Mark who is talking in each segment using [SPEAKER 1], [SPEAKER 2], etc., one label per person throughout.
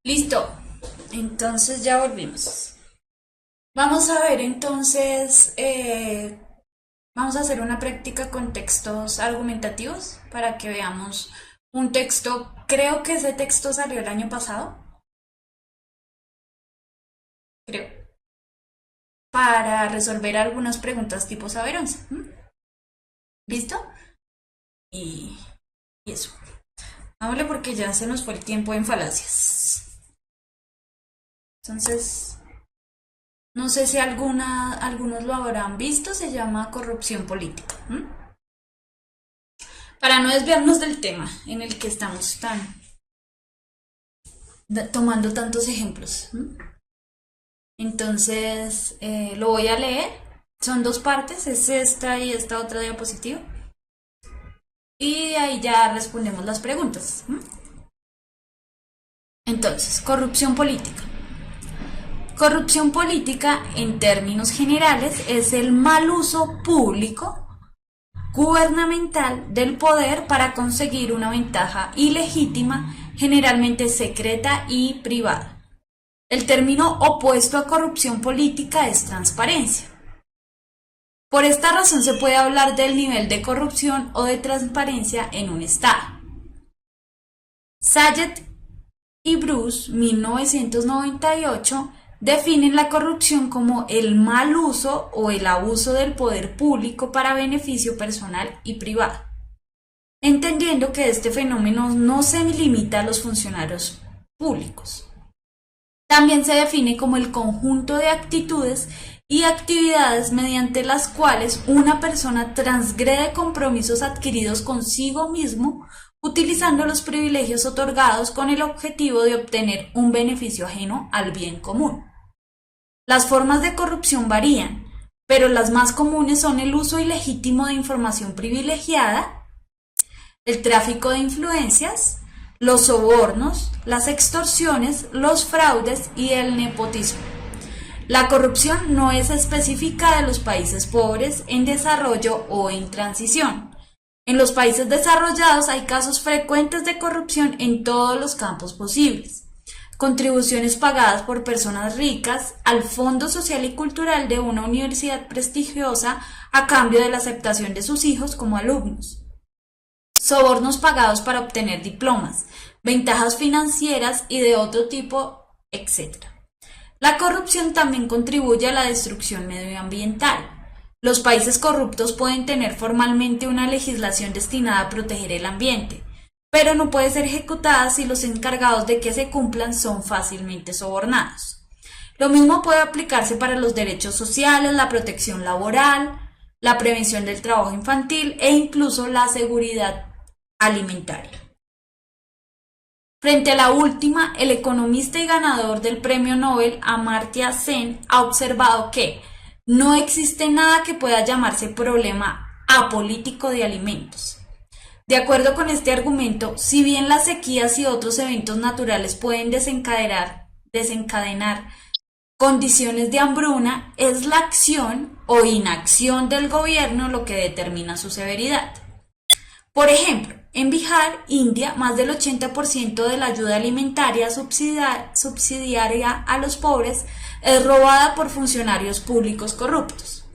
[SPEAKER 1] Listo, entonces ya volvimos. Vamos a ver entonces, vamos a hacer una práctica con textos argumentativos para que veamos un texto. Creo que ese texto salió el año pasado, creo, para resolver algunas preguntas tipo saber once. ¿Listo? Y, y eso. Háblale porque ya se nos fue el tiempo en falacias. Entonces, no sé si algunos lo habrán visto, se llama corrupción política. Para no desviarnos del tema en el que estamos tomando tantos ejemplos. Entonces, lo voy a leer. Son dos partes, es esta y esta otra diapositiva. Y ahí ya respondemos las preguntas. Entonces, corrupción política. Corrupción política, en términos generales, es el mal uso público gubernamental del poder para conseguir una ventaja ilegítima, generalmente secreta y privada. El término opuesto a corrupción política es transparencia. Por esta razón se puede hablar del nivel de corrupción o de transparencia en un Estado. Sayet y Bruce, 1998, definen la corrupción como el mal uso o el abuso del poder público para beneficio personal y privado, entendiendo que este fenómeno no se limita a los funcionarios públicos. También se define como el conjunto de actitudes y actividades mediante las cuales una persona transgrede compromisos adquiridos consigo mismo utilizando los privilegios otorgados con el objetivo de obtener un beneficio ajeno al bien común. Las formas de corrupción varían, pero las más comunes son el uso ilegítimo de información privilegiada, el tráfico de influencias, los sobornos, las extorsiones, los fraudes y el nepotismo. La corrupción no es específica de los países pobres, en desarrollo o en transición. En los países desarrollados hay casos frecuentes de corrupción en todos los campos posibles. Contribuciones pagadas por personas ricas al Fondo Social y Cultural de una universidad prestigiosa a cambio de la aceptación de sus hijos como alumnos. Sobornos pagados para obtener diplomas, ventajas financieras y de otro tipo, etc. La corrupción también contribuye a la destrucción medioambiental. Los países corruptos pueden tener formalmente una legislación destinada a proteger el ambiente, pero no puede ser ejecutada si los encargados de que se cumplan son fácilmente sobornados. Lo mismo puede aplicarse para los derechos sociales, la protección laboral, la prevención del trabajo infantil e incluso la seguridad alimentaria. Frente a la última, el economista y ganador del premio Nobel Amartya Sen ha observado que no existe nada que pueda llamarse problema apolítico de alimentos. De acuerdo con este argumento, si bien las sequías y otros eventos naturales pueden desencadenar condiciones de hambruna, es la acción o inacción del gobierno lo que determina su severidad. Por ejemplo, en Bihar, India, más del 80% de la ayuda alimentaria subsidiaria a los pobres es robada por funcionarios públicos corruptos.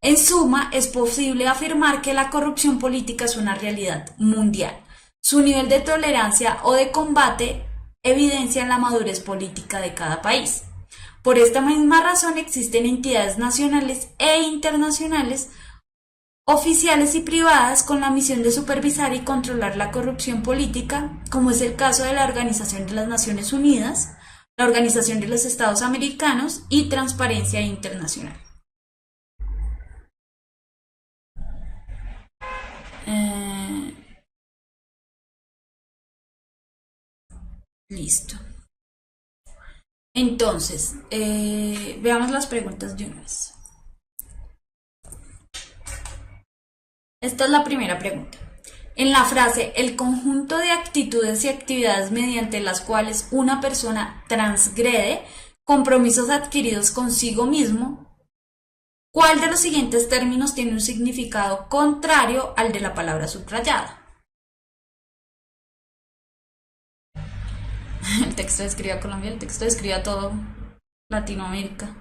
[SPEAKER 1] En suma, es posible afirmar que la corrupción política es una realidad mundial. Su nivel de tolerancia o de combate evidencia la madurez política de cada país. Por esta misma razón existen entidades nacionales e internacionales oficiales y privadas con la misión de supervisar y controlar la corrupción política, como es el caso de la Organización de las Naciones Unidas, la Organización de los Estados Americanos y Transparencia Internacional. Listo. Entonces, veamos las preguntas de una vez. Esta es la primera pregunta. En la frase el conjunto de actitudes y actividades mediante las cuales una persona transgrede compromisos adquiridos consigo mismo, ¿cuál de los siguientes términos tiene un significado contrario al de la palabra subrayada? El texto describe a Colombia, el texto describe a todo Latinoamérica.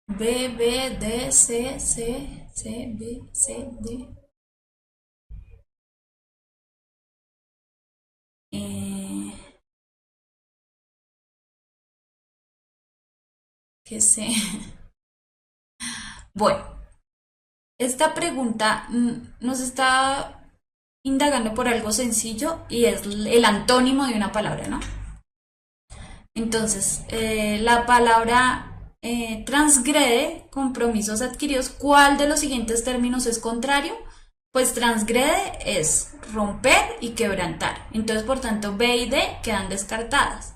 [SPEAKER 1] B, B, D, C, C, C, B, C, D. ¿Qué sé? Bueno, esta pregunta nos está indagando por algo sencillo y es el antónimo de una palabra, ¿no? Entonces, la palabra transgrede compromisos adquiridos. ¿Cuál de los siguientes términos es contrario? Pues transgrede es romper y quebrantar. Entonces, por tanto, B y D quedan descartadas.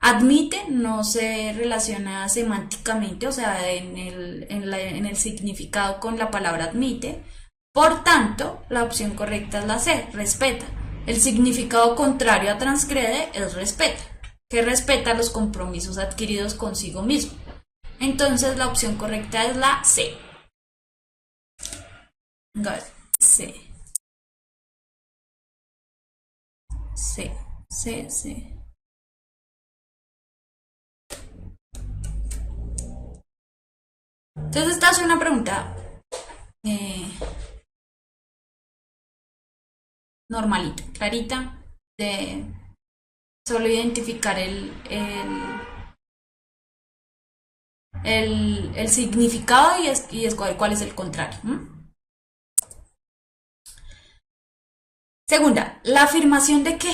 [SPEAKER 1] Admite no se relaciona semánticamente, o sea, en el significado con la palabra admite. Por tanto, la opción correcta es la C, respeta. El significado contrario a transgrede es respeta, que respeta los compromisos adquiridos consigo mismo. Entonces, la opción correcta es la C. C. C, C, C. Entonces, esta es una pregunta normalita, clarita, de solo identificar el significado y escoger cuál es el contrario. Segunda, la afirmación de que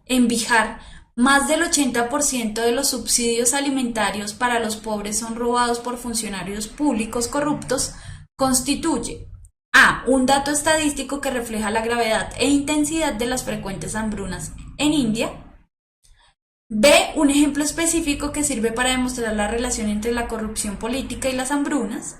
[SPEAKER 1] en Bihar más del 80% de los subsidios alimentarios para los pobres son robados por funcionarios públicos corruptos constituye A. Un dato estadístico que refleja la gravedad e intensidad de las frecuentes hambrunas en India. B. Un ejemplo específico que sirve para demostrar la relación entre la corrupción política y las hambrunas.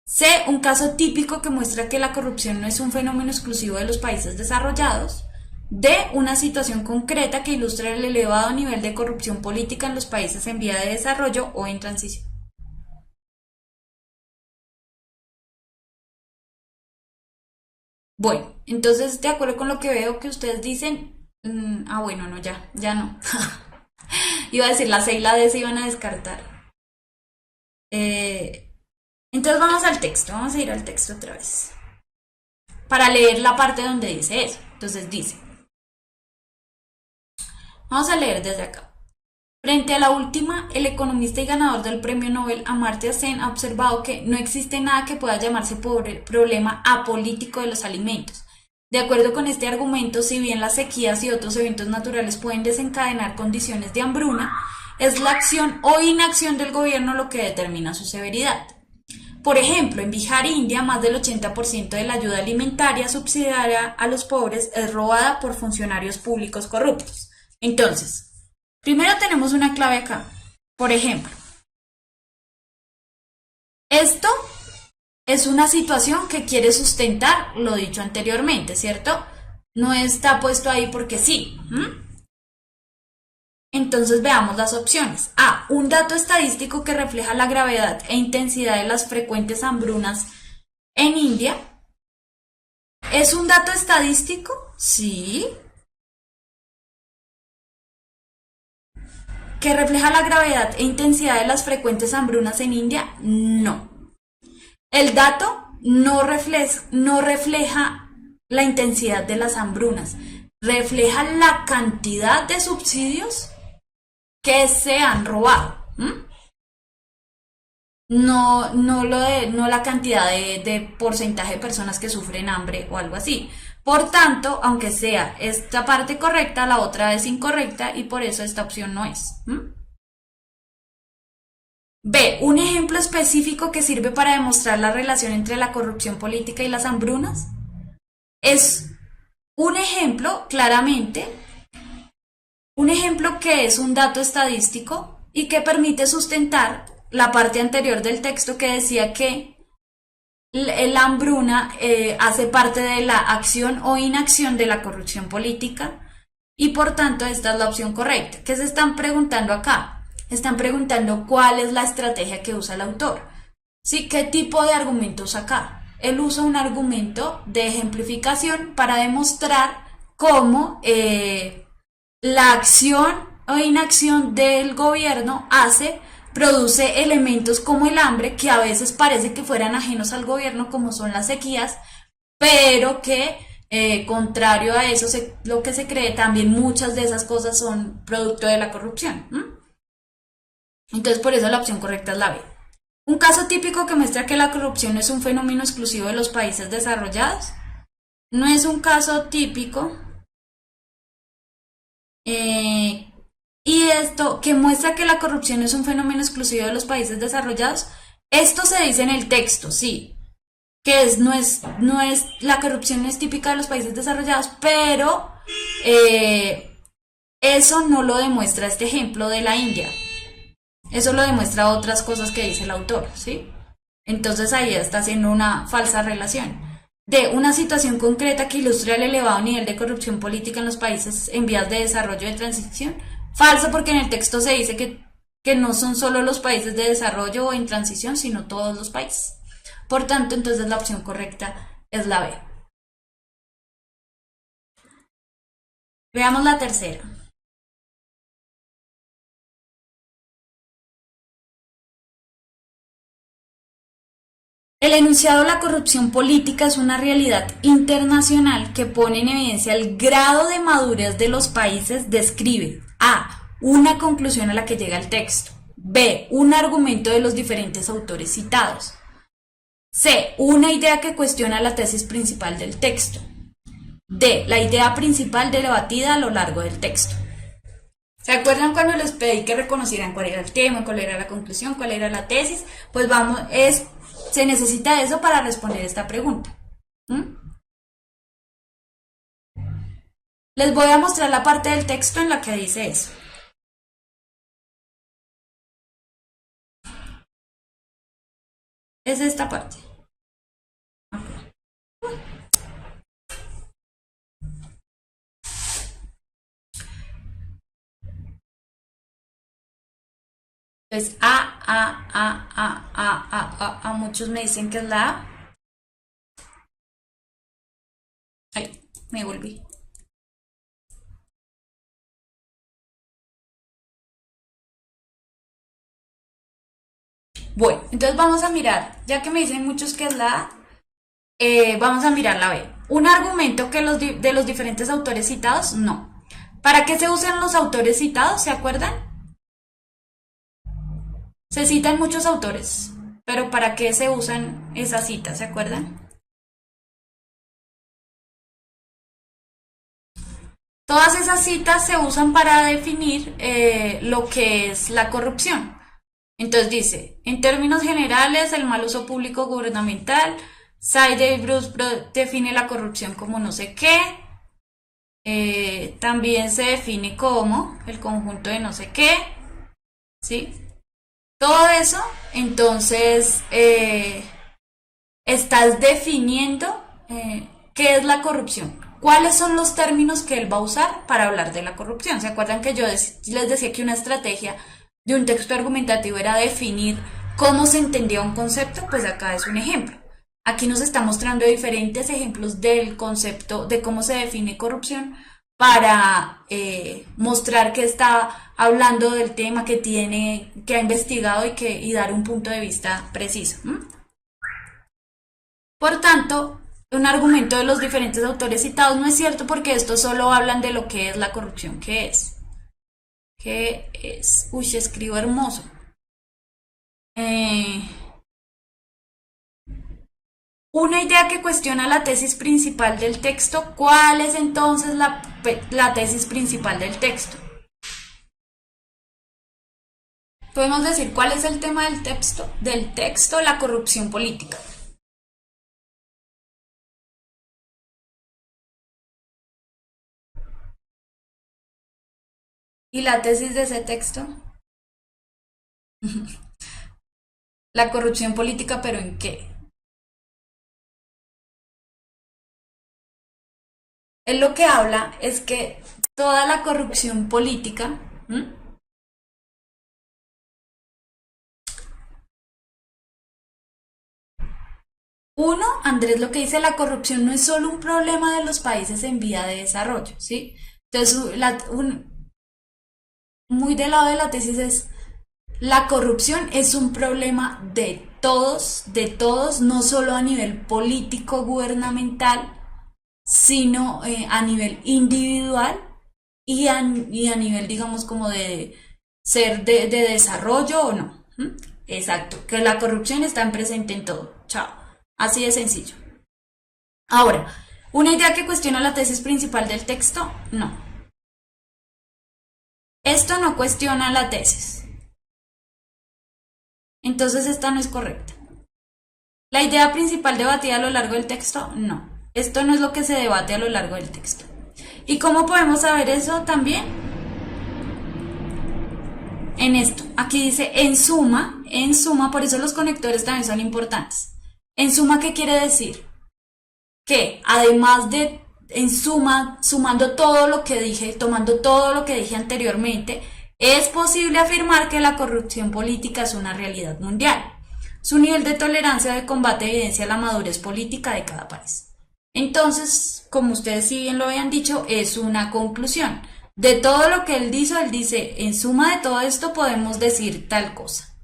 [SPEAKER 1] C. Un caso típico que muestra que la corrupción no es un fenómeno exclusivo de los países desarrollados. D. Una situación concreta que ilustra el elevado nivel de corrupción política en los países en vía de desarrollo o en transición. Bueno, entonces, de acuerdo con lo que veo que ustedes dicen, bueno, no, ya no. Iba a decir la C y la D se iban a descartar. Entonces vamos al texto, vamos a ir al texto otra vez. Para leer la parte donde dice eso. Entonces dice, vamos a leer desde acá. Frente a la última, el economista y ganador del premio Nobel Amartya Sen ha observado que no existe nada que pueda llamarse problema apolítico de los alimentos. De acuerdo con este argumento, si bien las sequías y otros eventos naturales pueden desencadenar condiciones de hambruna, es la acción o inacción del gobierno lo que determina su severidad. Por ejemplo, en Bihar, India, más del 80% de la ayuda alimentaria subsidiaria a los pobres es robada por funcionarios públicos corruptos. Entonces, primero tenemos una clave acá. Por ejemplo, esto es una situación que quiere sustentar lo dicho anteriormente, ¿cierto? No está puesto ahí porque sí. Entonces veamos las opciones. A. Un dato estadístico que refleja la gravedad e intensidad de las frecuentes hambrunas en India. ¿Es un dato estadístico? Sí. ¿Que refleja la gravedad e intensidad de las frecuentes hambrunas en India? No. El dato no refleja la intensidad de las hambrunas, refleja la cantidad de subsidios que se han robado. No la cantidad de porcentaje de personas que sufren hambre o algo así. Por tanto, aunque sea esta parte correcta, la otra es incorrecta y por eso esta opción no es. B. Un ejemplo específico que sirve para demostrar la relación entre la corrupción política y las hambrunas. Es un ejemplo, claramente, un ejemplo que es un dato estadístico y que permite sustentar la parte anterior del texto que decía que la hambruna hace parte de la acción o inacción de la corrupción política y por tanto esta es la opción correcta. ¿Qué se están preguntando acá? Están preguntando cuál es la estrategia que usa el autor. ¿Sí? ¿Qué tipo de argumento usa acá? Él usa un argumento de ejemplificación para demostrar cómo la acción o inacción del gobierno produce elementos como el hambre, que a veces parece que fueran ajenos al gobierno, como son las sequías, pero que contrario a eso, lo que se cree, también muchas de esas cosas son producto de la corrupción. Entonces, por eso la opción correcta es la B. Un caso típico que muestra que la corrupción no es un fenómeno exclusivo de los países desarrollados. No es un caso típico. Y esto que muestra que la corrupción no es un fenómeno exclusivo de los países desarrollados. Esto se dice en el texto, sí. Que la corrupción no es típica de los países desarrollados, pero eso no lo demuestra este ejemplo de la India. Eso lo demuestra otras cosas que dice el autor, ¿sí? Entonces ahí está haciendo una falsa relación de una situación concreta que ilustra el elevado nivel de corrupción política en los países en vías de desarrollo de transición. Falso, porque en el texto se dice que no son solo los países de desarrollo o en transición, sino todos los países. Por tanto, entonces la opción correcta es la B. Veamos la tercera. El enunciado "la corrupción política es una realidad internacional que pone en evidencia el grado de madurez de los países" describe A. Una conclusión a la que llega el texto. B. Un argumento de los diferentes autores citados. C. Una idea que cuestiona la tesis principal del texto. D. La idea principal debatida a lo largo del texto. ¿Se acuerdan cuando les pedí que reconocieran cuál era el tema, cuál era la conclusión, cuál era la tesis? Pues se necesita eso para responder esta pregunta. Les voy a mostrar la parte del texto en la que dice eso. Es esta parte. Entonces, muchos me dicen que es la A. Ay, me volví. Bueno, entonces vamos a mirar, ya que me dicen muchos que es la A, vamos a mirar la B. Un argumento que de los diferentes autores citados, no. ¿Para qué se usan los autores citados? ¿Se acuerdan? Se citan muchos autores, pero ¿para qué se usan esas citas? ¿Se acuerdan? Todas esas citas se usan para definir lo que es la corrupción. Entonces dice, en términos generales, el mal uso público gubernamental, Saide y Bruce define la corrupción como no sé qué, también se define como el conjunto de no sé qué, ¿sí? Todo eso, entonces, estás definiendo qué es la corrupción. ¿Cuáles son los términos que él va a usar para hablar de la corrupción? ¿Se acuerdan que yo les decía que una estrategia de un texto argumentativo era definir cómo se entendía un concepto? Pues acá es un ejemplo. Aquí nos está mostrando diferentes ejemplos del concepto de cómo se define corrupción para mostrar que está hablando del tema que ha investigado y dar un punto de vista preciso. Por tanto, un argumento de los diferentes autores citados no es cierto, porque estos solo hablan de lo que es la corrupción. ¿Qué es? ¿Qué es? Uy, escribo hermoso. Una idea que cuestiona la tesis principal del texto. ¿Cuál es entonces la tesis principal del texto? Podemos decir cuál es el tema del texto, la corrupción política. ¿Y la tesis de ese texto? La corrupción política, ¿pero en qué? Él lo que habla es que toda la corrupción política, Uno, Andrés lo que dice, la corrupción no es solo un problema de los países en vía de desarrollo, ¿sí? Entonces, muy del lado de la tesis es, la corrupción es un problema de todos, no solo a nivel político gubernamental, sino a nivel individual y a nivel, digamos, como de ser de desarrollo o no. ¿Mm? Exacto, que la corrupción está presente en todo. Chao. Así de sencillo. Ahora, ¿una idea que cuestiona la tesis principal del texto? No. Esto no cuestiona la tesis. Entonces esta no es correcta. La idea principal debatida a lo largo del texto, no. Esto no es lo que se debate a lo largo del texto. ¿Y cómo podemos saber eso también? En esto. Aquí dice en suma, por eso los conectores también son importantes. En suma, ¿qué quiere decir? Que además de en suma, sumando todo lo que dije, tomando todo lo que dije anteriormente, es posible afirmar que la corrupción política es una realidad mundial. Su nivel de tolerancia de combate evidencia la madurez política de cada país. Entonces, como ustedes sí bien lo habían dicho, es una conclusión. De todo lo que él dice, en suma de todo esto podemos decir tal cosa.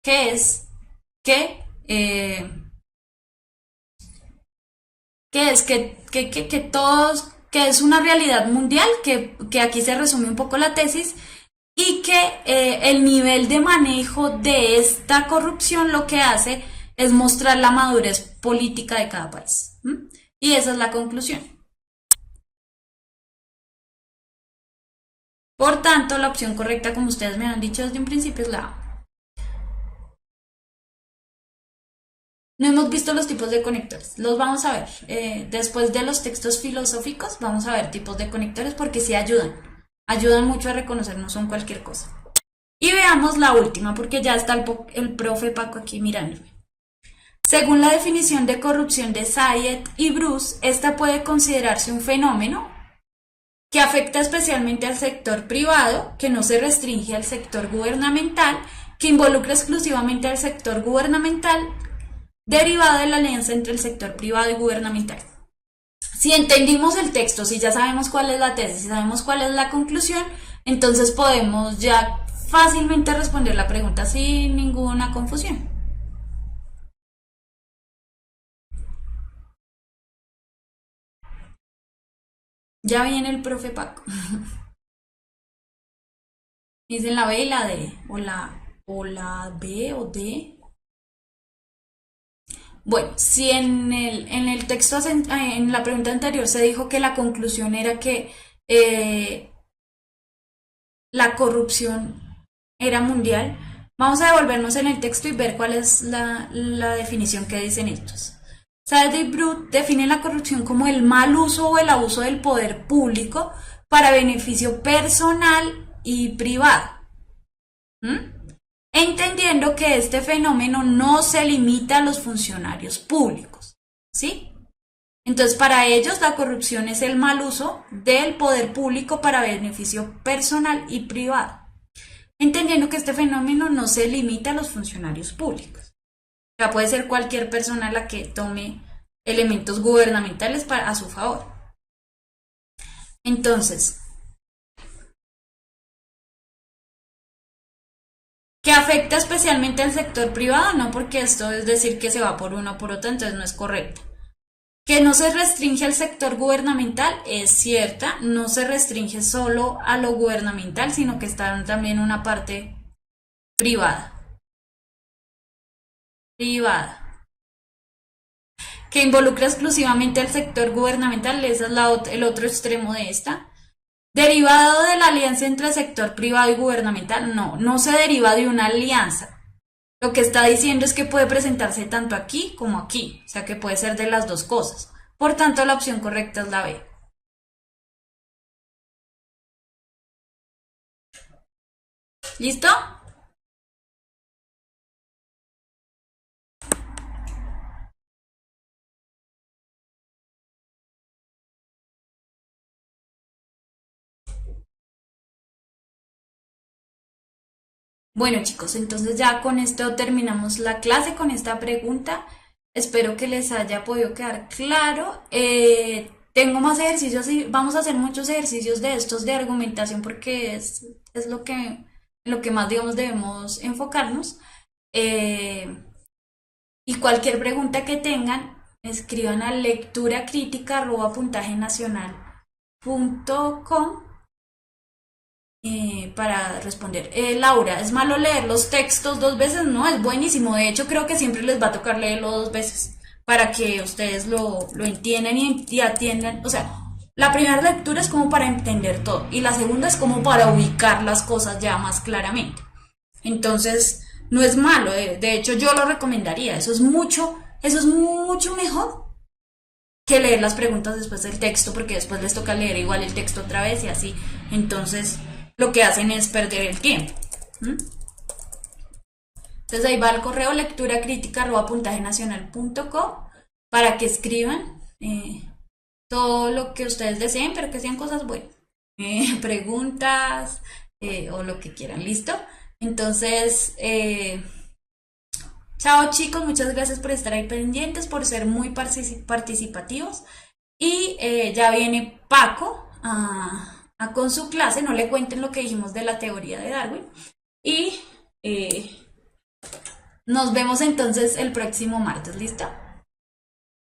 [SPEAKER 1] Que es que, que todos, que es una realidad mundial, que aquí se resume un poco la tesis, y que el nivel de manejo de esta corrupción lo que hace es mostrar la madurez política de cada país. ¿Mm? Y esa es la conclusión. Por tanto, la opción correcta, como ustedes me han dicho desde un principio, es la A. No hemos visto los tipos de conectores, los vamos a ver. Después de los textos filosóficos, vamos a ver tipos de conectores porque sí ayudan. Ayudan mucho a reconocer, no son cualquier cosa. Y veamos la última, porque ya está el profe Paco aquí mirándome. Según la definición de corrupción de Zayed y Bruce, esta puede considerarse un fenómeno que afecta especialmente al sector privado, que no se restringe al sector gubernamental, que involucra exclusivamente al sector gubernamental, derivado de la alianza entre el sector privado y gubernamental. Si entendimos el texto, si ya sabemos cuál es la tesis, si sabemos cuál es la conclusión, entonces podemos ya fácilmente responder la pregunta sin ninguna confusión. Ya viene el profe Paco. Dicen la B y la D, o la B o D. Bueno, si en el texto, en la pregunta anterior se dijo que la conclusión era que la corrupción era mundial, vamos a devolvernos en el texto y ver cuál es la definición que dicen ellos. Saad y Brut definen la corrupción como el mal uso o el abuso del poder público para beneficio personal y privado. ¿Mm? Entendiendo que este fenómeno no se limita a los funcionarios públicos, ¿sí? Entonces, para ellos la corrupción es el mal uso del poder público para beneficio personal y privado, entendiendo que este fenómeno no se limita a los funcionarios públicos. O sea, puede ser cualquier persona la que tome elementos gubernamentales a su favor. Entonces, que afecta especialmente al sector privado, no, porque esto es decir que se va por una o por otra, entonces no es correcto. Que no se restringe al sector gubernamental es cierta, no se restringe solo a lo gubernamental, sino que está también una parte privada. Privada. Que involucra exclusivamente al sector gubernamental, ese es el otro extremo de esta. Derivado de la alianza entre el sector privado y gubernamental, no, no se deriva de una alianza. Lo que está diciendo es que puede presentarse tanto aquí como aquí, o sea que puede ser de las dos cosas. Por tanto, la opción correcta es la B. ¿Listo? Bueno chicos, entonces ya con esto terminamos la clase con esta pregunta. Espero que les haya podido quedar claro. Tengo más ejercicios y vamos a hacer muchos ejercicios de estos de argumentación porque es lo que más, digamos, debemos enfocarnos. Eh, y cualquier pregunta que tengan, escriban a lecturacrítica@puntajenacional.com para responder. Laura, ¿es malo leer los textos dos veces? No, es buenísimo. De hecho, creo que siempre les va a tocar leerlo dos veces para que ustedes lo entiendan y atiendan. O sea, la primera lectura es como para entender todo y la segunda es como para ubicar las cosas ya más claramente. Entonces, no es malo. De hecho, yo lo recomendaría. Eso es mucho mejor que leer las preguntas después del texto, porque después les toca leer igual el texto otra vez y así. Entonces, lo que hacen es perder el tiempo. ¿Mm? Entonces ahí va el correo lecturacrítica@puntajenacional.com para que escriban todo lo que ustedes deseen, pero que sean cosas buenas. Preguntas o lo que quieran, ¿listo? Entonces, chao chicos, muchas gracias por estar ahí pendientes, por ser muy participativos. Y ya viene Paco con su clase, no le cuenten lo que dijimos de la teoría de Darwin. Y nos vemos entonces el próximo martes, ¿listo?